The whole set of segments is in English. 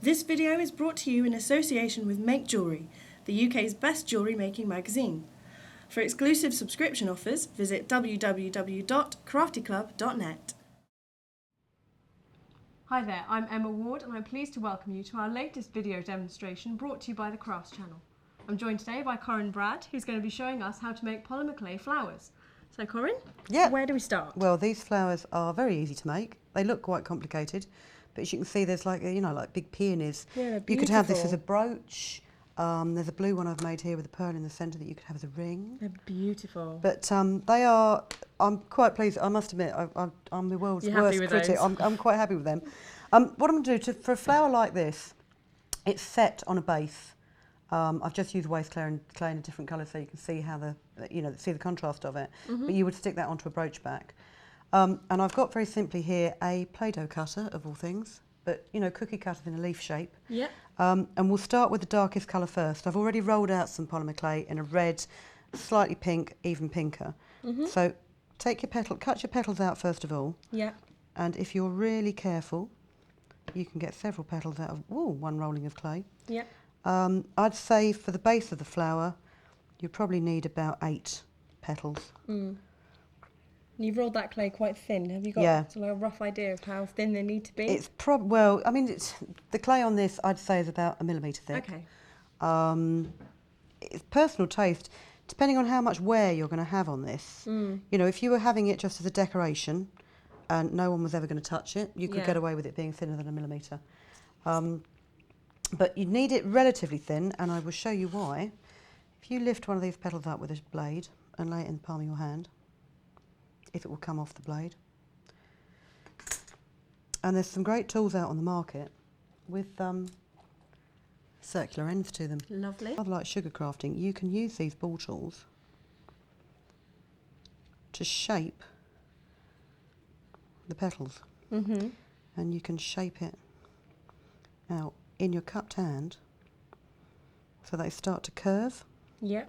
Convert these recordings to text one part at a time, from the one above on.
This video is brought to you in association with Make Jewellery, the UK's best jewellery making magazine. For exclusive subscription offers, visit www.craftyclub.net. Hi there, I'm Emma Ward and I'm pleased to welcome you to our latest video demonstration brought to you by the Crafts channel. I'm joined today by Corinne Bradd, who's going to be showing us how to make polymer clay flowers. So Corinne, where do we start? Well, these flowers are very easy to make. They look quite complicated, but as you can see there's like big peonies. Yeah, they're you could have this beautiful. as a brooch. There's a blue one I've made here with a pearl in the centre that you could have as a ring. They're beautiful. But they are, I'm quite pleased, I must admit, I'm the world's worst critic. I'm quite happy with them. What I'm going to do, for a flower like this, it's set on a base. I've just used waste clay in a different colour so you can see how see the contrast of it. But you would stick that onto a brooch back. And I've got very simply here a Play-Doh cutter, of all things, but cookie cutters in a leaf shape. Yeah. And we'll start with the darkest colour first. I've already rolled out some polymer clay in a red, slightly pink, even pinker. So take your cut your petals out first of all. Yeah. And if you're really careful, you can get several petals out of one rolling of clay. Yeah. I'd say for the base of the flower, you probably need about 8 petals. You've rolled that clay quite thin. Have you got a rough idea of how thin they need to be? It's the clay on this I'd say is about 1 millimetre thick. Okay. It's personal taste, depending on how much wear you're going to have on this. If you were having it just as a decoration and no one was ever going to touch it, you could get away with it being thinner than 1 millimetre. But you need it relatively thin, and I will show you why. If you lift one of these petals up with a blade and lay it in the palm of your hand, if it will come off the blade. And there's some great tools out on the market with circular ends to them. Lovely. Rather like sugar crafting, you can use these ball tools to shape the petals. And you can shape it out in your cupped hand so they start to curve. Yeah.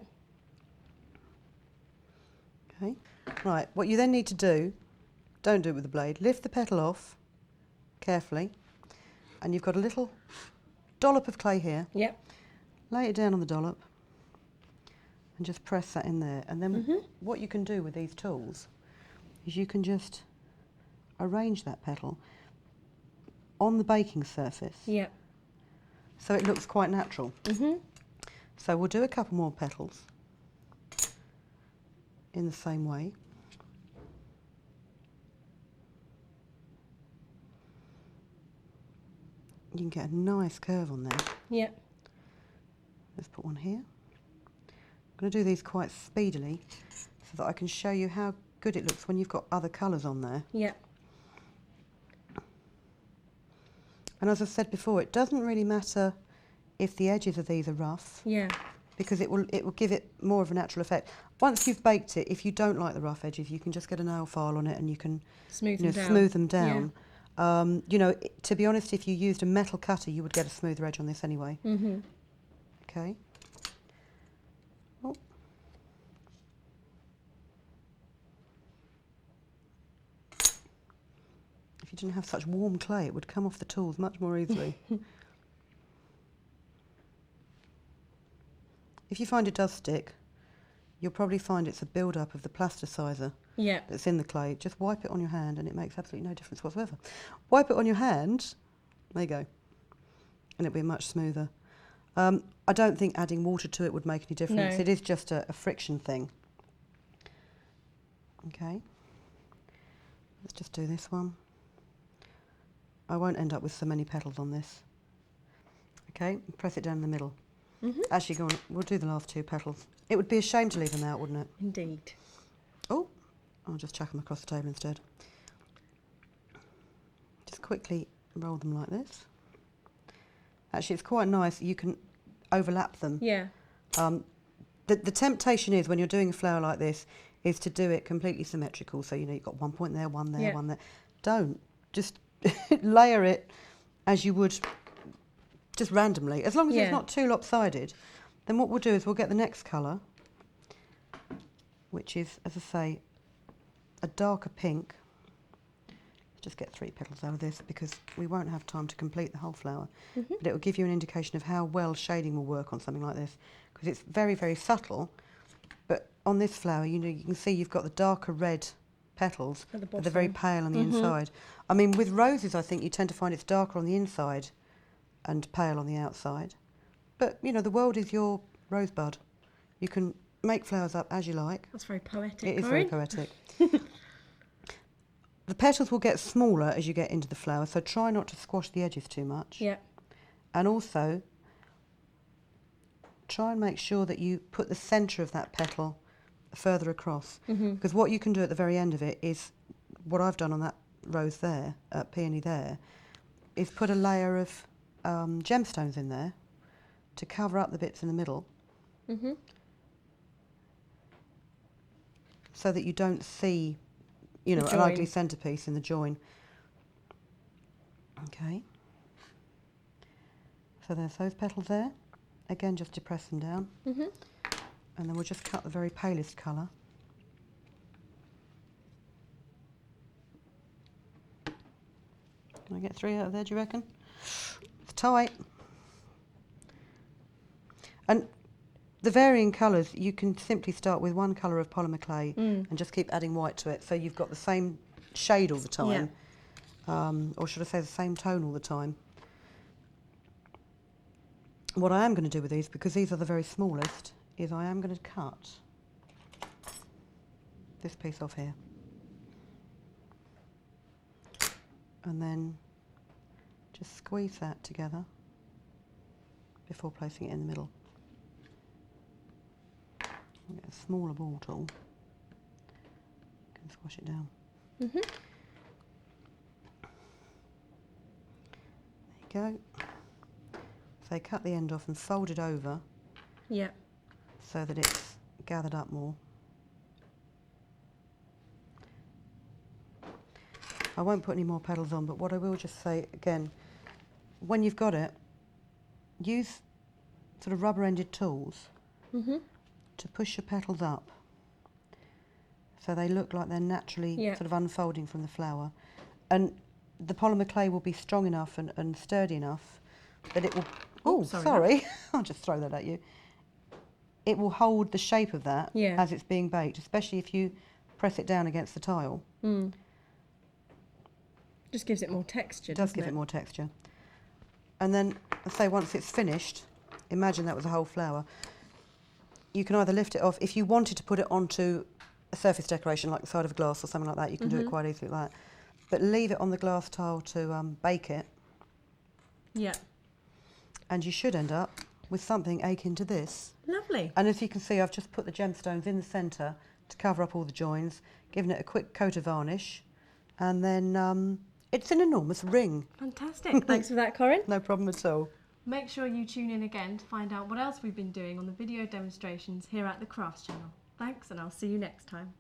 Okay. Right, what you then need to do, don't do it with the blade, lift the petal off carefully, and you've got a little dollop of clay here. Yep. Lay it down on the dollop and just press that in there. And then what you can do with these tools is you can just arrange that petal on the baking surface. Yep. So it looks quite natural. So we'll do a couple more petals in the same way. You can get a nice curve on there. Yep. Let's put one here. I'm going to do these quite speedily so that I can show you how good it looks when you've got other colours on there. Yep. And as I said before, it doesn't really matter if the edges of these are rough. Yeah. Because it will give it more of a natural effect. Once you've baked it, if you don't like the rough edges, you can just get a nail file on it and you can smooth them down. To be honest, if you used a metal cutter, you would get a smoother edge on this anyway. Okay. Oh. If you didn't have such warm clay, it would come off the tools much more easily. If you find it does stick, you'll probably find it's a build-up of the plasticizer that's in the clay. Just wipe it on your hand and it makes absolutely no difference whatsoever. Wipe it on your hand, there you go, and it'll be much smoother. I don't think adding water to it would make any difference. No. It is just a friction thing. Okay, let's just do this one. I won't end up with so many petals on this. Okay, press it down in the middle. Actually, go on, we'll do the last 2 petals. It would be a shame to leave them out, wouldn't it? Indeed. Oh, I'll just chuck them across the table instead. Just quickly roll them like this. Actually, it's quite nice. You can overlap them. Yeah. The temptation is, when you're doing a flower like this, is to do it completely symmetrical. So, you've got one point there, one there, one there. Don't. Just layer it as you would just randomly. As long as it's not too lopsided, then what we'll do is we'll get the next colour, which is, as I say, a darker pink. Just get 3 petals out of this because we won't have time to complete the whole flower. But it will give you an indication of how well shading will work on something like this, because it's very, very subtle. But on this flower, you know, you can see you've got the darker red petals, but they're very pale on the inside. I mean, with roses, I think you tend to find it's darker on the inside and pale on the outside. But, you know, the world is your rosebud. You can make flowers up as you like. That's very poetic, It is Corinne. very poetic. The petals will get smaller as you get into the flower, so try not to squash the edges too much. Yeah. And also, try and make sure that you put the centre of that petal further across. Because what you can do at the very end of it is, what I've done on that rose there, peony there, is put a layer of gemstones in there to cover up the bits in the middle. So that you don't see, you know, an ugly centrepiece in the join. Okay. So there's those petals there. Again, just depress them down. And then we'll just cut the very palest colour. Can I get 3 out of there, do you reckon? It's tight. And the varying colours, you can simply start with 1 colour of polymer clay and just keep adding white to it, so you've got the same shade all the time, or should I say the same tone all the time. What I am going to do with these, because these are the very smallest, is I am going to cut this piece off here. And then just squeeze that together before placing it in the middle. Get a smaller ball tool, can squash it down. There you go. So cut the end off and fold it over. So that it's gathered up more. I won't put any more petals on, but what I will just say again, when you've got it, use sort of rubber-ended tools to push your petals up so they look like they're naturally sort of unfolding from the flower. And the polymer clay will be strong enough and sturdy enough that it will... Oh, sorry. I'll just throw that at you. It will hold the shape of that as it's being baked, especially if you press it down against the tile. Just gives it more texture, It does give it more texture. And then, I say, once it's finished, imagine that was a whole flower. You can either lift it off, if you wanted to put it onto a surface decoration like the side of a glass or something like that, you can do it quite easily like that. But leave it on the glass tile to bake it. And you should end up with something akin to this. Lovely. And as you can see, I've just put the gemstones in the centre to cover up all the joins, given it a quick coat of varnish, and then it's an enormous ring. Fantastic. Thanks for that, Corinne. No problem at all. Make sure you tune in again to find out what else we've been doing on the video demonstrations here at the Crafts Channel. Thanks, and I'll see you next time.